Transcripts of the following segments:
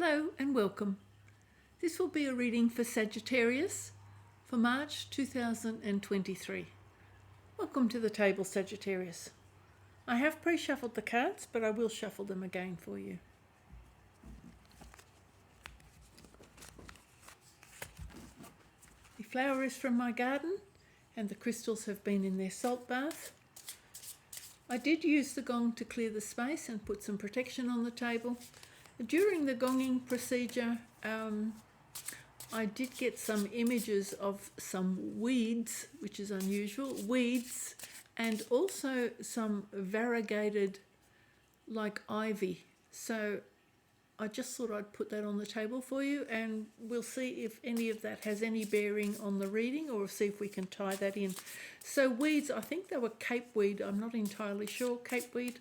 Hello and welcome. This will be a reading for Sagittarius for March 2023. Welcome to the table, Sagittarius. I have pre-shuffled the cards, but I will shuffle them again for you. The flower is from my garden and the crystals have been in their salt bath. I did use the gong to clear the space and put some protection on the table. During the gonging procedure, I did get some images of some weeds, which is unusual, weeds, and also some variegated like ivy. So I just thought I'd put that on the table for you, and we'll see if any of that has any bearing on the reading, or see if we can tie that in. So weeds, I think they were capeweed, I'm not entirely sure, capeweed.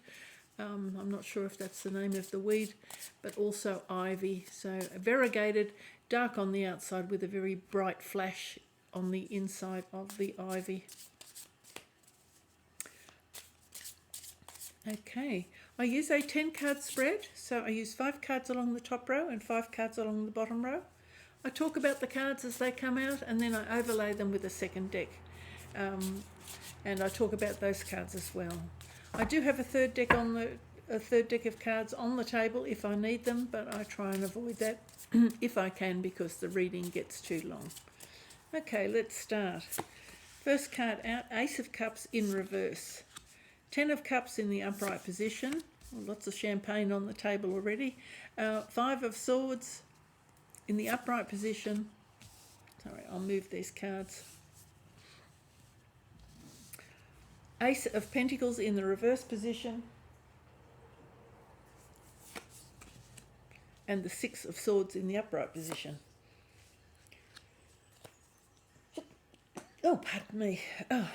I'm not sure if that's the name of the weed, but also ivy. So variegated, dark on the outside with a very bright flash on the inside of the ivy. Okay, I use a 10 card spread, so I use 5 cards along the top row and 5 cards along the bottom row. I talk about the cards as they come out, and then I overlay them with a second deck, and I talk about those cards as well. I do have a third deck of cards on the table if I need them, but I try and avoid that if I can, because the reading gets too long. Okay, let's start. First card out, Ace of Cups in reverse. 10 of Cups in the upright position. Lots of champagne on the table already. 5 of Swords in the upright position. Sorry, I'll move these cards. Ace of Pentacles in the reverse position. And the 6 of Swords in the upright position. Oh, pardon me. Oh,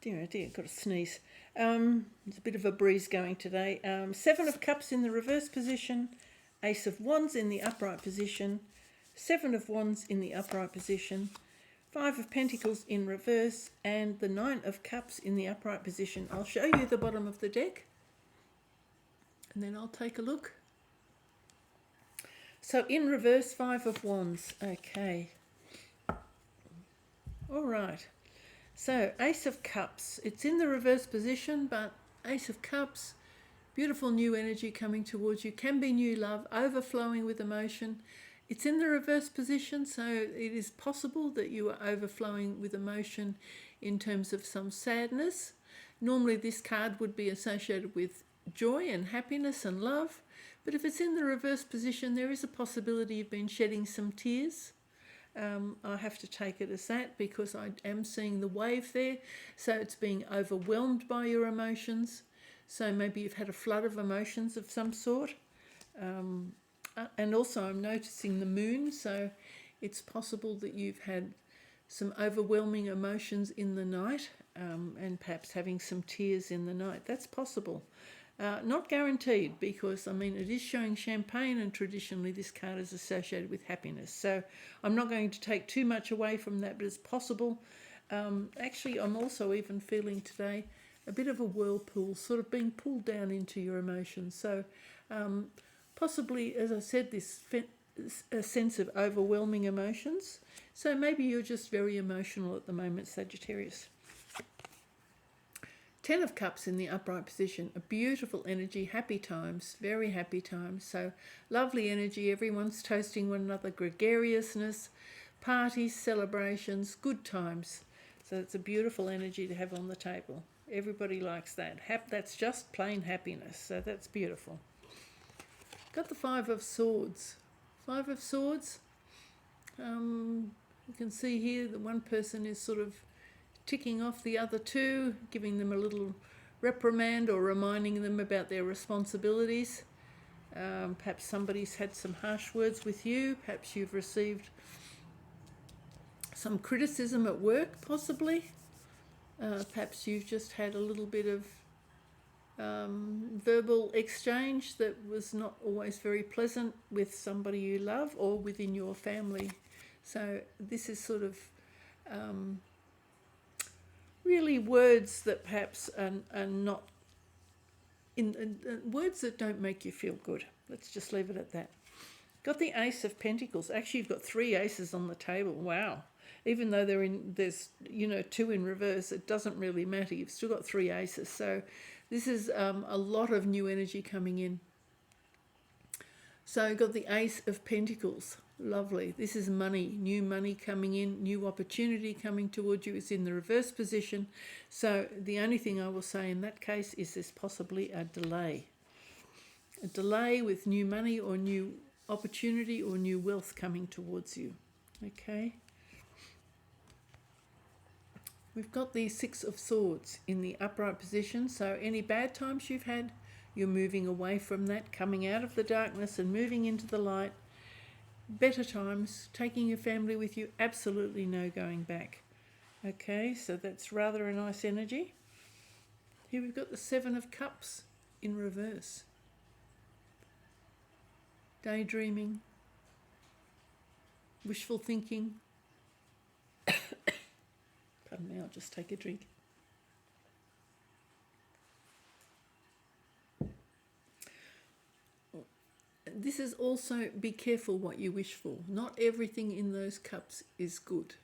dear, got to sneeze. There's a bit of a breeze going today. 7 of Cups in the reverse position. Ace of Wands in the upright position. 7 of Wands in the upright position. 5 of Pentacles in reverse, and the 9 of Cups in the upright position. I'll show you the bottom of the deck, and then I'll take a look. So in reverse, 5 of Wands. Okay. All right. So Ace of Cups. It's in the reverse position, but Ace of Cups, beautiful new energy coming towards you. Can be new love, overflowing with emotion. It's in the reverse position, so it is possible that you are overflowing with emotion in terms of some sadness. Normally this card would be associated with joy and happiness and love, but if it's in the reverse position, there is a possibility you've been shedding some tears. I have to take it as that, because I am seeing the wave there, so it's being overwhelmed by your emotions. So maybe you've had a flood of emotions of some sort. And also I'm noticing the moon, so it's possible that you've had some overwhelming emotions in the night, and perhaps having some tears in the night. That's possible. Not guaranteed, because I mean it is showing champagne, and traditionally this card is associated with happiness. So I'm not going to take too much away from that, but it's possible. Actually, I'm also even feeling today a bit of a whirlpool, sort of being pulled down into your emotions. So possibly, as I said, a sense of overwhelming emotions. So maybe you're just very emotional at the moment, Sagittarius. 10 of Cups in the upright position, a beautiful energy, happy times, very happy times. So lovely energy, everyone's toasting one another, gregariousness, parties, celebrations, good times. So it's a beautiful energy to have on the table. Everybody likes that. That's just plain happiness, so that's beautiful. Got the 5 of Swords. 5 of Swords. You can see here that one person is sort of ticking off the other two, giving them a little reprimand or reminding them about their responsibilities. Perhaps somebody's had some harsh words with you. Perhaps you've received some criticism at work, possibly. Perhaps you've just had a little bit of verbal exchange that was not always very pleasant with somebody you love or within your family. So this is sort of really words that perhaps are not words that don't make you feel good. Let's just leave it at that. Got the Ace of Pentacles. Actually, you've got 3 aces on the table. Wow. Even though there's, you know, 2 in reverse, it doesn't really matter. You've still got 3 aces. So this is a lot of new energy coming in. So you've got the Ace of Pentacles. Lovely. This is money, new money coming in, new opportunity coming towards you. It's in the reverse position. So the only thing I will say in that case is there's possibly a delay. A delay with new money or new opportunity or new wealth coming towards you. Okay. We've got the 6 of Swords in the upright position. So any bad times you've had, you're moving away from that, coming out of the darkness and moving into the light. Better times, taking your family with you, absolutely no going back. Okay, so that's rather a nice energy. Here we've got the 7 of Cups in reverse. Daydreaming, wishful thinking. Pardon me, I'll just take a drink. This is also, be careful what you wish for. Not everything in those cups is good.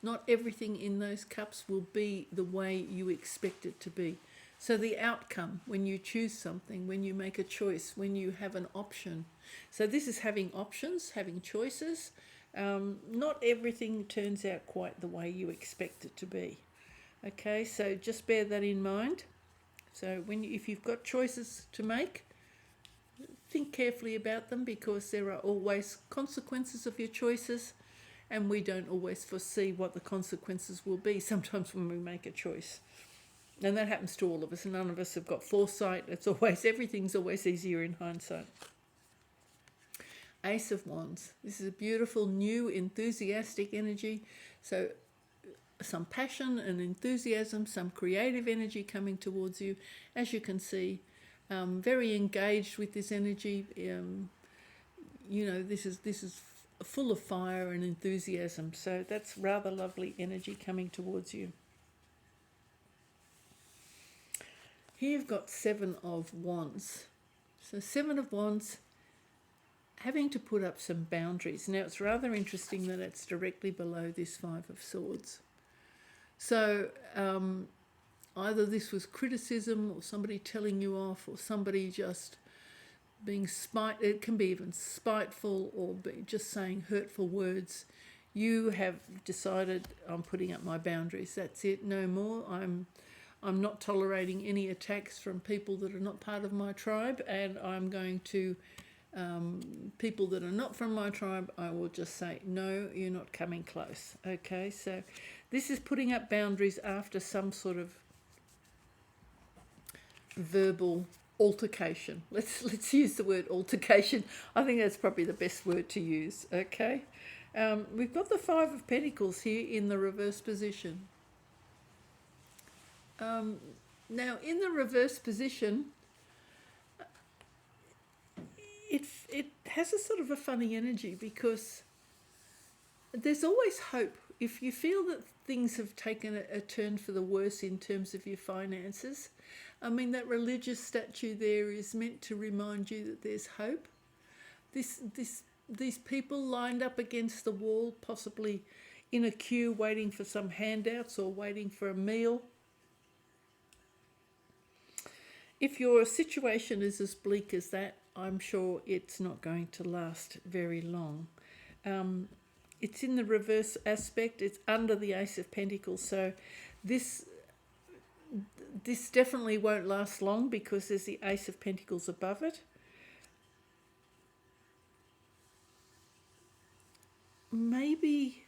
Not everything in those cups will be the way you expect it to be. So the outcome, when you choose something, when you make a choice, when you have an option. So this is having options, having choices. Not everything turns out quite the way you expect it to be. Okay, so just bear that in mind. So if you've got choices to make, think carefully about them, because there are always consequences of your choices, and we don't always foresee what the consequences will be sometimes when we make a choice. And that happens to all of us. None of us have got foresight. Everything's always easier in hindsight. Ace of Wands. This is a beautiful, new, enthusiastic energy. So some passion and enthusiasm, some creative energy coming towards you. As you can see, very engaged with this energy. You know, this is full of fire and enthusiasm. So that's rather lovely energy coming towards you. Here you've got 7 of Wands. So 7 of Wands, having to put up some boundaries. Now it's rather interesting that it's directly below this 5 of Swords. So either this was criticism or somebody telling you off, or somebody just being it can be even spiteful, or just saying hurtful words. You have decided, I'm putting up my boundaries. That's it, no more. I'm not tolerating any attacks from people that are not part of my tribe, and I'm going to, people that are not from my tribe, I will just say, no, you're not coming close. Okay, so this is putting up boundaries after some sort of verbal altercation. Let's use the word altercation. I think that's probably the best word to use. Okay, we've got the 5 of Pentacles here in the reverse position. Now in the reverse position, it has a sort of a funny energy, because there's always hope. If you feel that things have taken a turn for the worse in terms of your finances, I mean, that religious statue there is meant to remind you that there's hope. These people lined up against the wall, possibly in a queue waiting for some handouts or waiting for a meal. If your situation is as bleak as that, I'm sure it's not going to last very long. It's in the reverse aspect. It's under the Ace of Pentacles. So this definitely won't last long, because there's the Ace of Pentacles above it. Maybe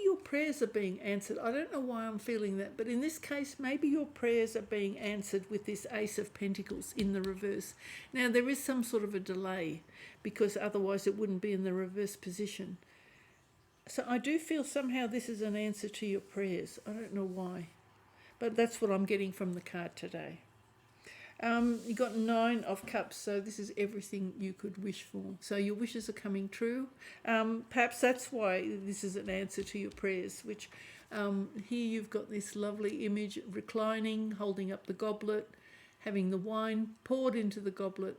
your prayers are being answered. I don't know why I'm feeling that, but in this case, maybe your prayers are being answered with this Ace of Pentacles in the reverse. Now, there is some sort of a delay, because otherwise it wouldn't be in the reverse position. So I do feel somehow this is an answer to your prayers. I don't know why, but that's what I'm getting from the card today. You got 9 of Cups, so this is everything you could wish for. So your wishes are coming true. Perhaps that's why this is an answer to your prayers, which here you've got this lovely image reclining, holding up the goblet, having the wine poured into the goblet,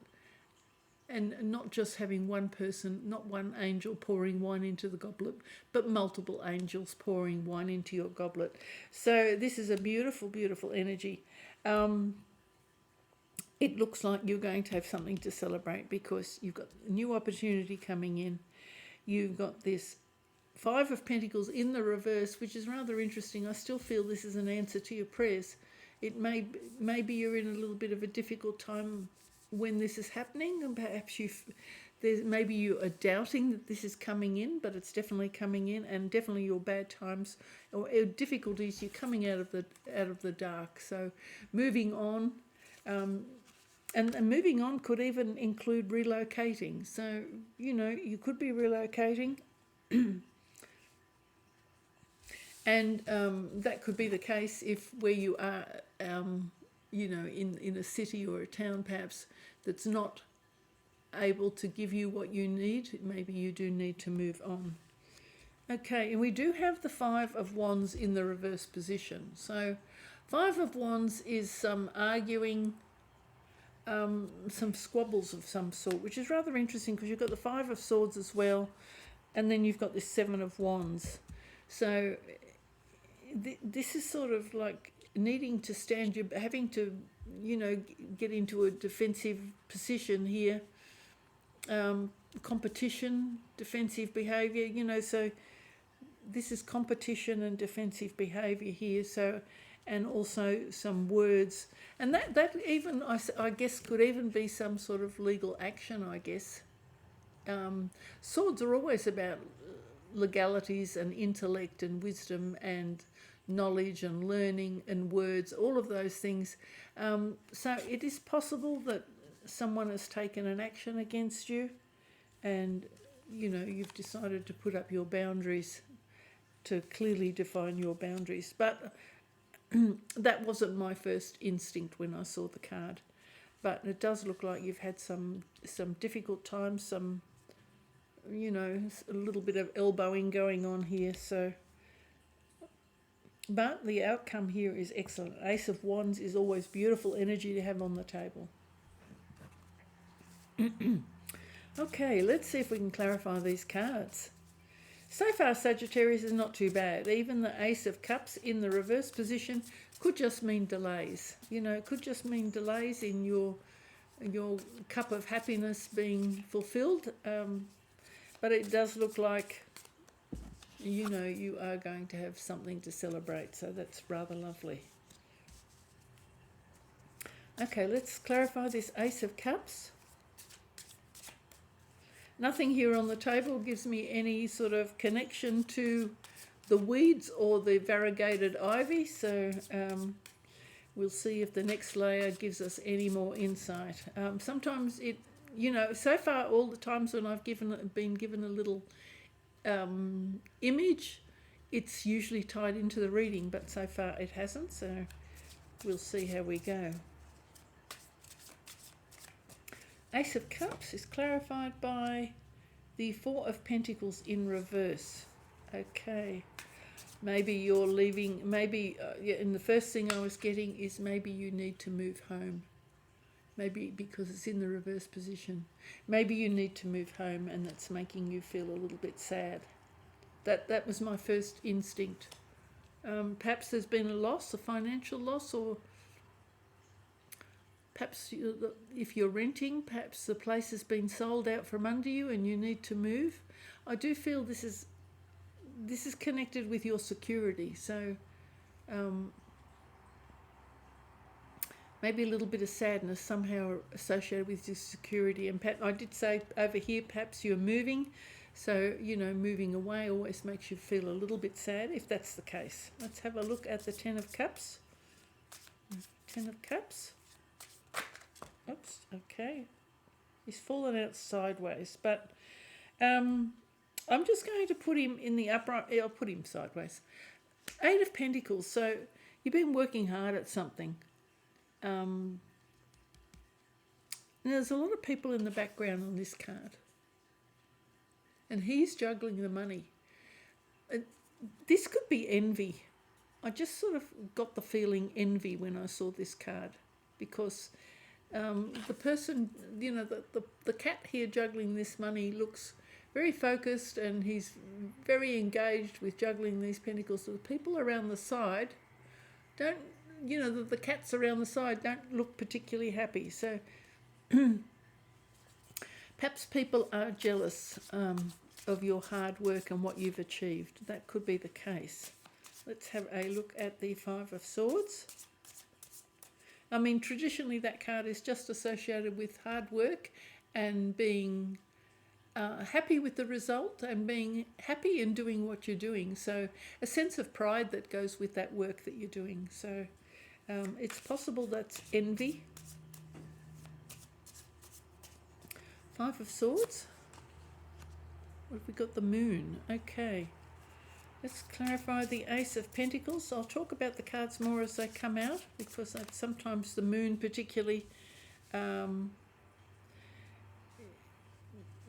and not just having one person, not one angel pouring wine into the goblet, but multiple angels pouring wine into your goblet. So this is a beautiful, beautiful energy. It looks like you're going to have something to celebrate because you've got a new opportunity coming in. You've got this Five of Pentacles in the reverse, which is rather interesting. I still feel this is an answer to your prayers. It maybe you're in a little bit of a difficult time when this is happening, and perhaps maybe you are doubting that this is coming in, but it's definitely coming in, and definitely your bad times or difficulties, you're coming out of the dark. So moving on. And moving on could even include relocating. So, you could be relocating. And that could be the case if where you are, in a city or a town perhaps that's not able to give you what you need. Maybe you do need to move on. Okay, and we do have the Five of Wands in the reverse position. So Five of Wands is some arguing, some squabbles of some sort, which is rather interesting because you've got the Five of Swords as well, and then you've got this Seven of Wands. So this is sort of like needing to having to, get into a defensive position here, competition, defensive behaviour, so this is competition and defensive behaviour here. So, and also some words, and that even I guess could even be some sort of legal action, I guess. Swords are always about legalities and intellect and wisdom and knowledge and learning and words, all of those things. So it is possible that someone has taken an action against you, and you've decided to put up your boundaries, to clearly define your boundaries. But that wasn't my first instinct when I saw the card. But it does look like you've had some difficult times, some, a little bit of elbowing going on here. So, but the outcome here is excellent. Ace of Wands is always beautiful energy to have on the table. Okay, let's see if we can clarify these cards. So far, Sagittarius is not too bad. Even the Ace of Cups in the reverse position could just mean delays. It could just mean delays in your cup of happiness being fulfilled. But it does look like, you are going to have something to celebrate. So that's rather lovely. Okay, let's clarify this Ace of Cups. Nothing here on the table gives me any sort of connection to the weeds or the variegated ivy. So we'll see if the next layer gives us any more insight. Sometimes it, so far all the times when I've been given a little image, it's usually tied into the reading, but so far it hasn't. So we'll see how we go. Ace of Cups is clarified by the Four of Pentacles in reverse. Okay, maybe you're leaving, maybe, and the first thing I was getting is maybe you need to move home. Maybe because it's in the reverse position. Maybe you need to move home and that's making you feel a little bit sad. That was my first instinct. Perhaps there's been a loss, a financial loss, or perhaps if you're renting, perhaps the place has been sold out from under you and you need to move. I do feel this is connected with your security. So maybe a little bit of sadness somehow associated with your security. And I did say over here, perhaps you're moving. So, moving away always makes you feel a little bit sad if that's the case. Let's have a look at the Ten of Cups. Ten of Cups. Oops, okay. He's fallen out sideways, but I'm just going to put him in the upright. I'll put him sideways. Eight of Pentacles. So you've been working hard at something. There's a lot of people in the background on this card. And he's juggling the money. This could be envy. I just sort of got the feeling envy when I saw this card. because the person, you know, the cat here juggling this money looks very focused, and he's very engaged with juggling these pentacles. So the people around the side don't, you know, the cats around the side don't look particularly happy. So perhaps people are jealous of your hard work and what you've achieved. That could be the case. Let's have a look at the Five of Swords. I mean, traditionally that card is just associated with hard work and being happy with the result and being happy in doing what you're doing. So a sense of pride that goes with that work that you're doing. So it's possible that's envy. Five of Swords. What have we got? The Moon. Okay. Let's clarify the Ace of Pentacles. I'll talk about the cards more as they come out, because sometimes the Moon particularly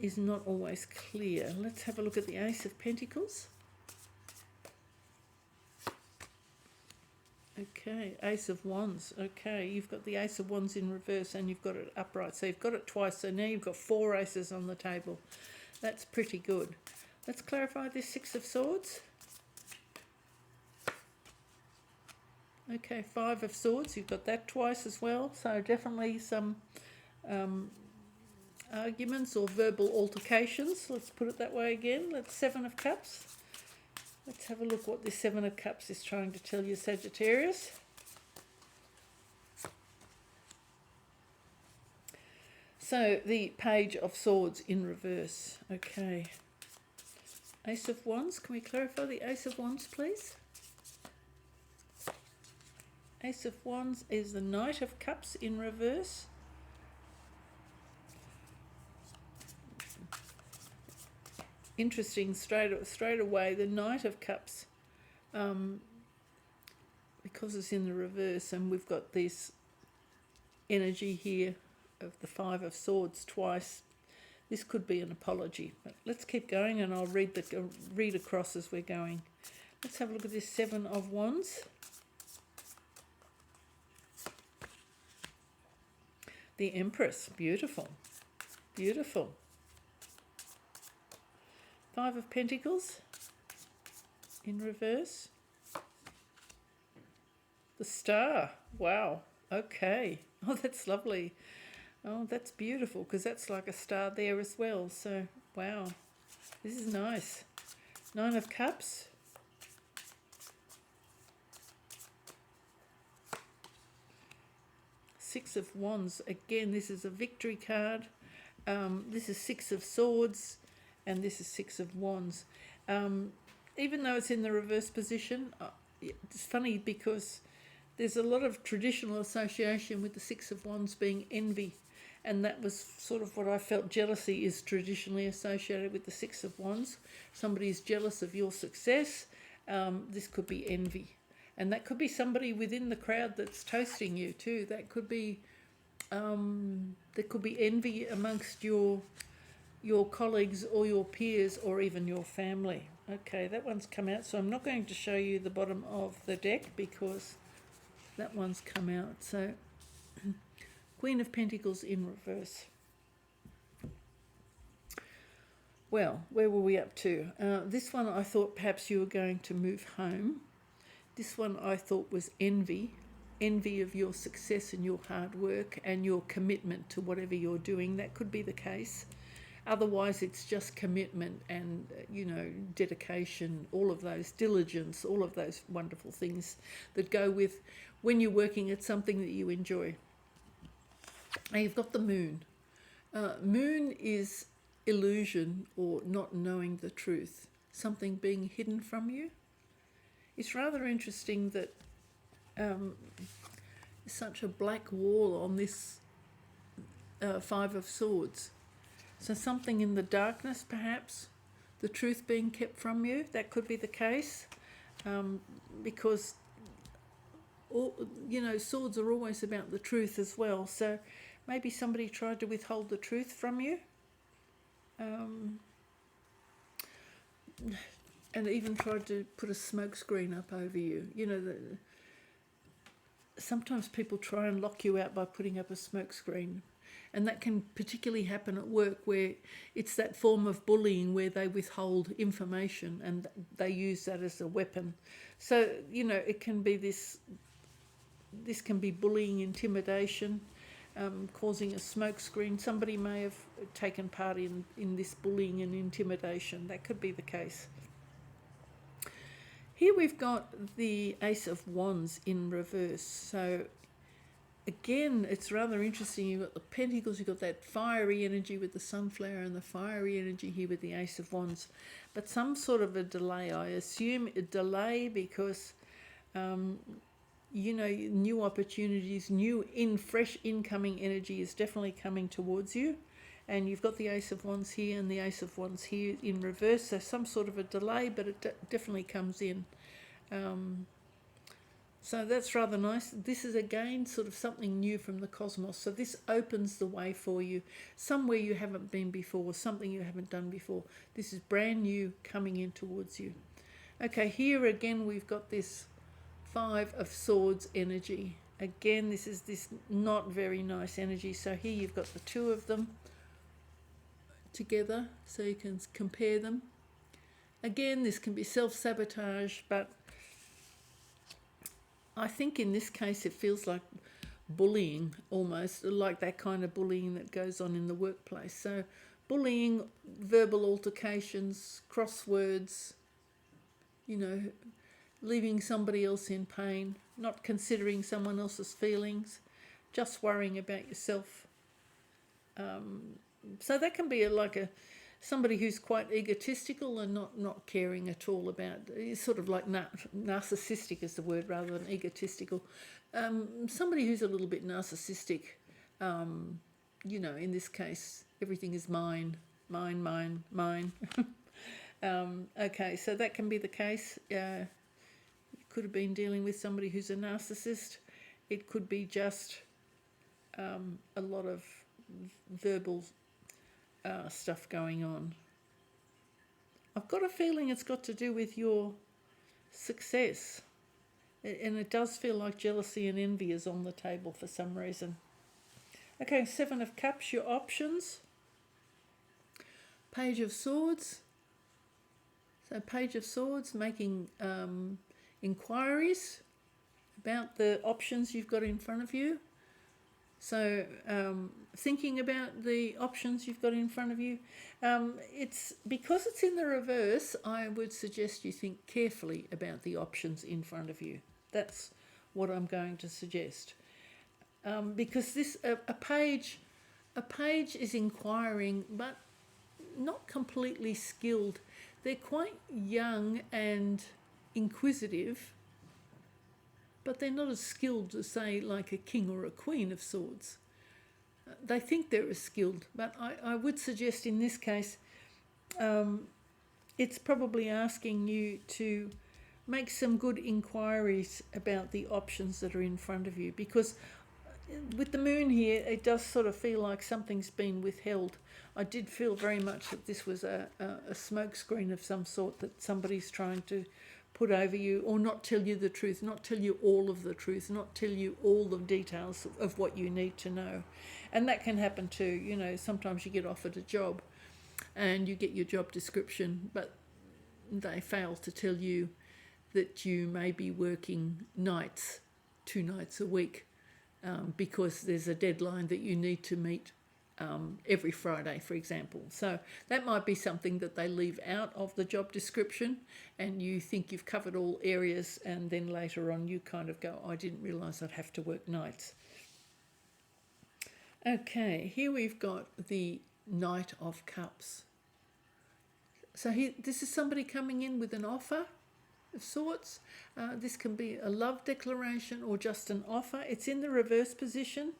is not always clear. Let's have a look at the Ace of Pentacles. Okay, Ace of Wands. Okay, you've got the Ace of Wands in reverse and you've got it upright. So you've got it twice. So now you've got 4 aces on the table. That's pretty good. Let's clarify this Six of Swords. Okay, Five of Swords. You've got that twice as well. So definitely some arguments or verbal altercations. Let's put it that way again. Let's Seven of Cups. Let's have a look what this Seven of Cups is trying to tell you, Sagittarius. So the Page of Swords in reverse. Okay. Ace of Wands. Can we clarify the Ace of Wands, please? Ace of Wands is the Knight of Cups in reverse. Interesting, straight away, the Knight of Cups, because it's in the reverse, and we've got this energy here of the Five of Swords twice. This could be an apology, but let's keep going, and I'll read across as we're going. Let's have a look at this Seven of Wands. The Empress, beautiful, beautiful. Five of Pentacles in reverse. The Star. Wow. Okay. Oh, that's lovely. Oh, that's beautiful, because that's like a star there as well. So, wow. This is nice. Nine of Cups. Six of Wands. Again, this is a victory card. This is Six of Swords. And this is Six of Wands. Even though it's in the reverse position, it's funny because there's a lot of traditional association with the Six of Wands being envy. And that was sort of what I felt. Jealousy is traditionally associated with the Six of Wands. Somebody is jealous of your success. This could be envy. And that could be somebody within the crowd that's toasting you too. That could be, there could be envy amongst your colleagues or your peers or even your family. Okay, that one's come out, so I'm not going to show you the bottom of the deck because that one's come out. So Queen of Pentacles in reverse. Well, where were we up to? This one I thought perhaps you were going to move home. This one I thought was envy of your success and your hard work and your commitment to whatever you're doing. That could be the case. Otherwise, it's just commitment and, you know, dedication, all of those, diligence, all of those wonderful things that go with when you're working at something that you enjoy. Now you've got the Moon. Moon is illusion or not knowing the truth, something being hidden from you. It's rather interesting that such a black wall on this Five of Swords. So something in the darkness, perhaps, the truth being kept from you. That could be the case, because you know, swords are always about the truth as well. So maybe somebody tried to withhold the truth from you, and even tried to put a smokescreen up over you. You know, sometimes people try and lock you out by putting up a smoke screen. And that can particularly happen at work, where it's that form of bullying where they withhold information and they use that as a weapon. So, it can be this can be bullying, intimidation, causing a smoke screen. Somebody may have taken part in this bullying and intimidation. That could be the case. Here we've got the Ace of Wands in reverse. So again, it's rather interesting. You've got the Pentacles, you've got that fiery energy with the sunflower, and the fiery energy here with the Ace of Wands. But some sort of a delay. I assume a delay because, new opportunities, fresh incoming energy is definitely coming towards you. And you've got the Ace of Wands here and the Ace of Wands here in reverse. So some sort of a delay, but it definitely comes in. So that's rather nice. This is again sort of something new from the cosmos. So this opens the way for you, somewhere you haven't been before, something you haven't done before. This is brand new coming in towards you. Okay, here again we've got this Five of Swords energy. Again, this is this not very nice energy. So here you've got the two of them together, so you can compare them. Again, this can be self-sabotage, but I think in this case it feels like bullying, almost like that kind of bullying that goes on in the workplace. So bullying, verbal altercations, crosswords, leaving somebody else in pain, not considering someone else's feelings, just worrying about yourself. So that can be somebody who's quite egotistical and not caring at all about, sort of like narcissistic is the word rather than egotistical. Somebody who's a little bit narcissistic, in this case, everything is mine. Okay, so that can be the case. You could have been dealing with somebody who's a narcissist. It could be just a lot of verbal stuff going on. I've got a feeling it's got to do with your success, and it does feel like jealousy and envy is on the table for some reason. Okay, Seven of Cups, your options. Page of Swords. So Page of Swords, making inquiries about the options you've got in front of you. So thinking about the options you've got in front of you, it's because it's in the reverse, I would suggest you think carefully about the options in front of you. That's what I'm going to suggest. Because a page is inquiring, but not completely skilled. They're quite young and inquisitive, but they're not as skilled as, say, like a king or a queen of swords. They think they're as skilled, but I would suggest in this case, it's probably asking you to make some good inquiries about the options that are in front of you, because with the moon here, it does sort of feel like something's been withheld. I did feel very much that this was a smoke screen of some sort, that somebody's trying to put over you, or not tell you the truth, not tell you all of the truth, not tell you all the details of what you need to know. And that can happen too. Sometimes you get offered a job and you get your job description, but they fail to tell you that you may be working nights, 2 nights a week, because there's a deadline that you need to meet every Friday, for example. So that might be something that they leave out of the job description, and you think you've covered all areas, and then later on you kind of go, I didn't realise I'd have to work nights. Okay, here we've got the Knight of Cups. So this is somebody coming in with an offer of sorts. This can be a love declaration or just an offer. It's in the reverse position.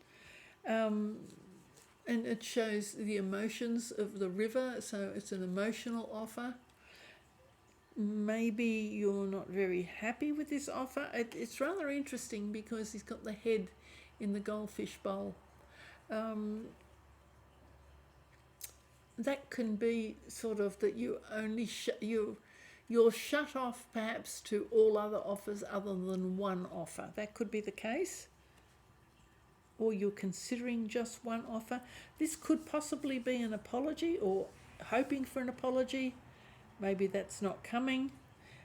And it shows the emotions of the river, so it's an emotional offer. Maybe you're not very happy with this offer. It's rather interesting because he's got the head in the goldfish bowl. That can be sort of that you only you're shut off perhaps to all other offers other than one offer. That could be the case. Or you're considering just one offer. This could possibly be an apology, or hoping for an apology. Maybe that's not coming.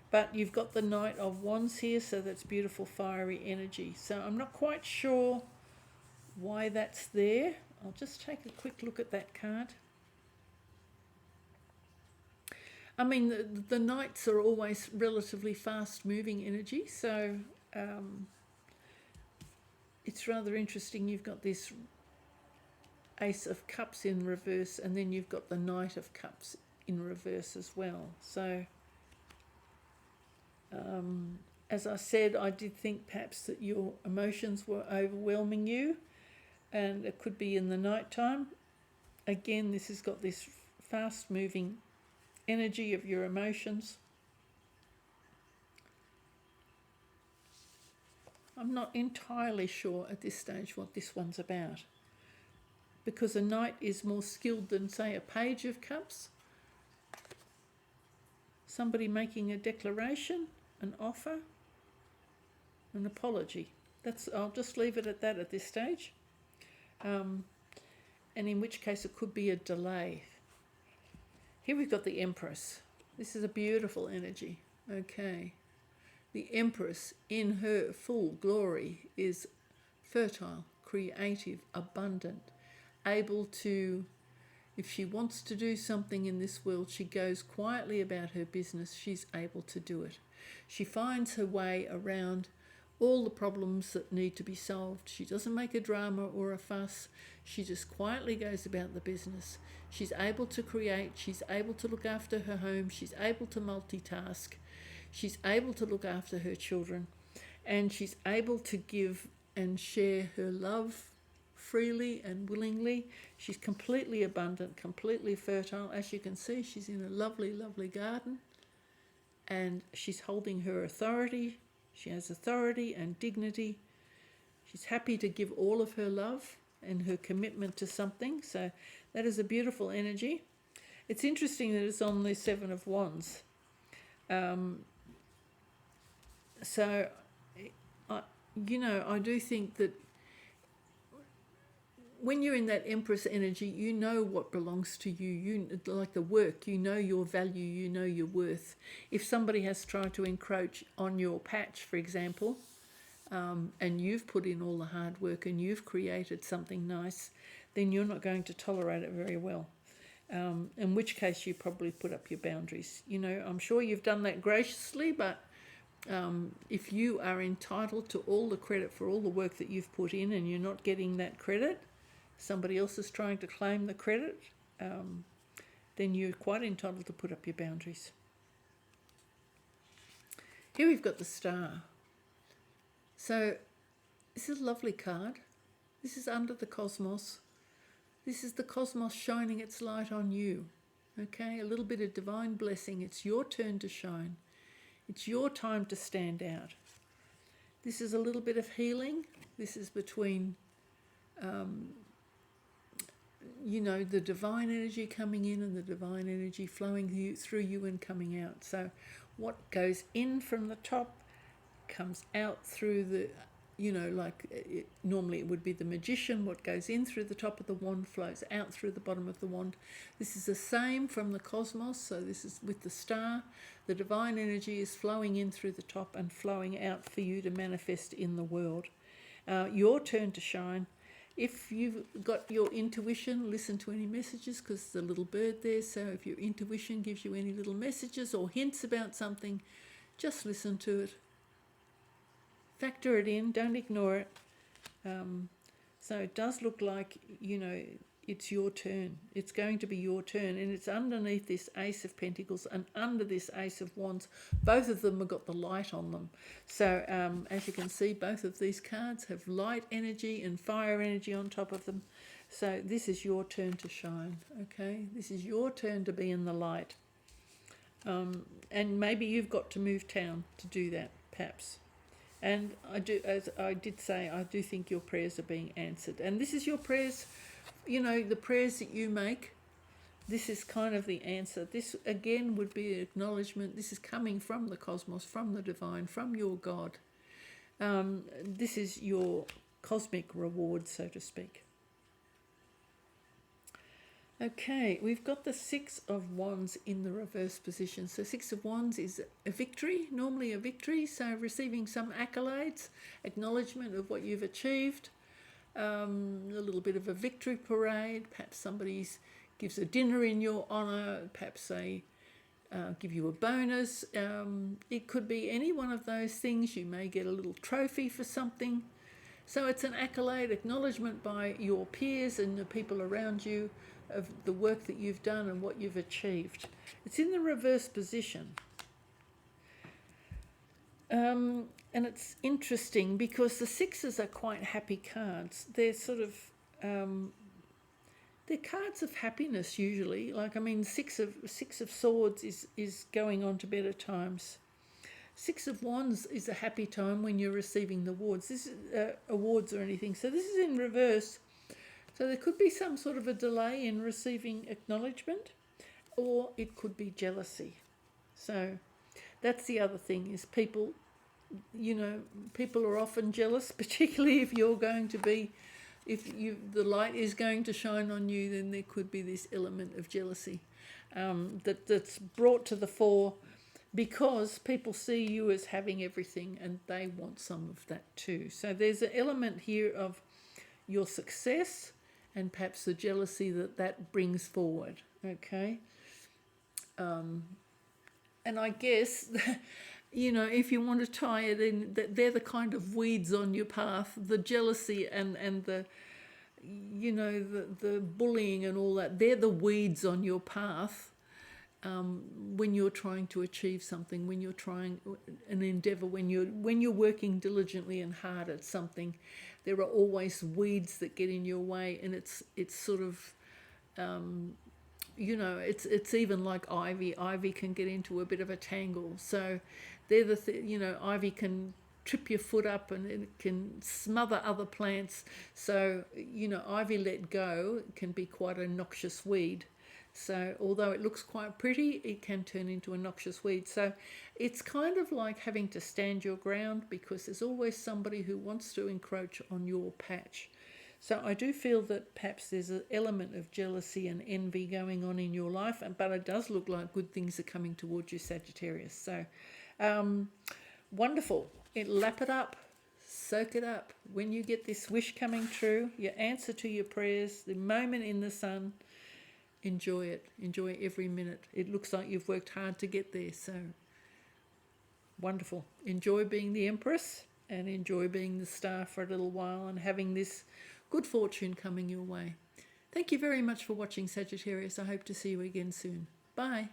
But you've got the Knight of Wands here, so that's beautiful fiery energy. So I'm not quite sure why that's there. I'll just take a quick look at that card. I mean, the Knights are always relatively fast-moving energy, so it's rather interesting. You've got this Ace of Cups in reverse, and then you've got the Knight of Cups in reverse as well. So, as I said, I did think perhaps that your emotions were overwhelming you, and it could be in the night time. Again, this has got this fast-moving energy of your emotions. I'm not entirely sure at this stage what this one's about, because a knight is more skilled than, say, a page of cups. Somebody making a declaration, an offer, an apology. I'll just leave it at that at this stage. And in which case it could be a delay. Here we've got the Empress. This is a beautiful energy. Okay. The Empress in her full glory is fertile, creative, abundant, able to, if she wants to do something in this world, she goes quietly about her business. She's able to do it. She finds her way around all the problems that need to be solved. She doesn't make a drama or a fuss. She just quietly goes about the business. She's able to create. She's able to look after her home. She's able to multitask. She's able to look after her children. And she's able to give and share her love freely and willingly. She's completely abundant, completely fertile. As you can see, she's in a lovely, lovely garden. And she's holding her authority. She has authority and dignity. She's happy to give all of her love and her commitment to something. So that is a beautiful energy. It's interesting that it's on the Seven of Wands. So, I do think that when you're in that Empress energy, you know what belongs to you. You like the work, you know your value, you know your worth. If somebody has tried to encroach on your patch, for example, and you've put in all the hard work and you've created something nice, then you're not going to tolerate it very well. In which case you probably put up your boundaries. I'm sure you've done that graciously, but if you are entitled to all the credit for all the work that you've put in and you're not getting that credit, somebody else is trying to claim the credit, then you're quite entitled to put up your boundaries. Here we've got the Star. So this is a lovely card. This is under the cosmos. This is the cosmos shining its light on you. Okay, a little bit of divine blessing. It's your turn to shine. It's your time to stand out. This is a little bit of healing. This is between the divine energy coming in and the divine energy flowing through you and coming out. So what goes in from the top comes out through the, normally it would be the magician. What goes in through the top of the wand flows out through the bottom of the wand. This is the same from the cosmos. So this is with the star. The divine energy is flowing in through the top and flowing out for you to manifest in the world. Your turn to shine. If you've got your intuition, listen to any messages, because there's a little bird there. So if your intuition gives you any little messages or hints about something, just listen to it. Factor it in, don't ignore it. So it does look like, it's your turn. It's going to be your turn, and it's underneath this Ace of Pentacles and under this Ace of Wands. Both of them have got the light on them. So as you can see, both of these cards have light energy and fire energy on top of them. So this is your turn to shine, okay? This is your turn to be in the light. And maybe you've got to move town to do that, perhaps. And as I did say, I do think your prayers are being answered. And this is your prayers, the prayers that you make This is kind of the answer. This again would be an acknowledgement. This is coming from the cosmos, from the divine, from your God. This is your cosmic reward, so to speak. Okay, we've got the Six of Wands in the reverse position. So Six of Wands is a victory, normally a victory. So receiving some accolades, acknowledgement of what you've achieved, a little bit of a victory parade. Perhaps somebody gives a dinner in your honour. Perhaps they give you a bonus. It could be any one of those things. You may get a little trophy for something. So it's an accolade, acknowledgement by your peers and the people around you of the work that you've done and what you've achieved. It's in the reverse position. And it's interesting because the sixes are quite happy cards. They're sort of, they're cards of happiness usually. Like, I mean, Six of Swords is going on to better times. Six of Wands is a happy time when you're receiving the awards. This is awards or anything. So this is in reverse. So there could be some sort of a delay in receiving acknowledgement, or it could be jealousy. So that's the other thing, is people, you know, people are often jealous, particularly if you're going to be, the light is going to shine on you, then there could be this element of jealousy that's brought to the fore because people see you as having everything and they want some of that too. So there's an element here of your success and perhaps the jealousy that brings forward, okay? And I guess, you know, if you want to tie it in, they're the kind of weeds on your path, the jealousy and the, you know, the bullying and all that, they're the weeds on your path when you're trying to achieve something, when you're trying an endeavour, when you're working diligently and hard at something. There are always weeds that get in your way, and it's sort of, you know, it's even like ivy. Ivy can get into a bit of a tangle. So they're you know, ivy can trip your foot up and it can smother other plants. So, you know, ivy let go can be quite a noxious weed. So although it looks quite pretty, it can turn into a noxious weed. So it's kind of like having to stand your ground because there's always somebody who wants to encroach on your patch. So I do feel that perhaps there's an element of jealousy and envy going on in your life, but it does look like good things are coming towards you, Sagittarius. So wonderful. Lap it up, soak it up. When you get this wish coming true, your answer to your prayers, the moment in the sun, enjoy it. Enjoy every minute. It looks like you've worked hard to get there. So wonderful. Enjoy being the Empress and enjoy being the star for a little while and having this good fortune coming your way. Thank you very much for watching, Sagittarius. I hope to see you again soon. Bye.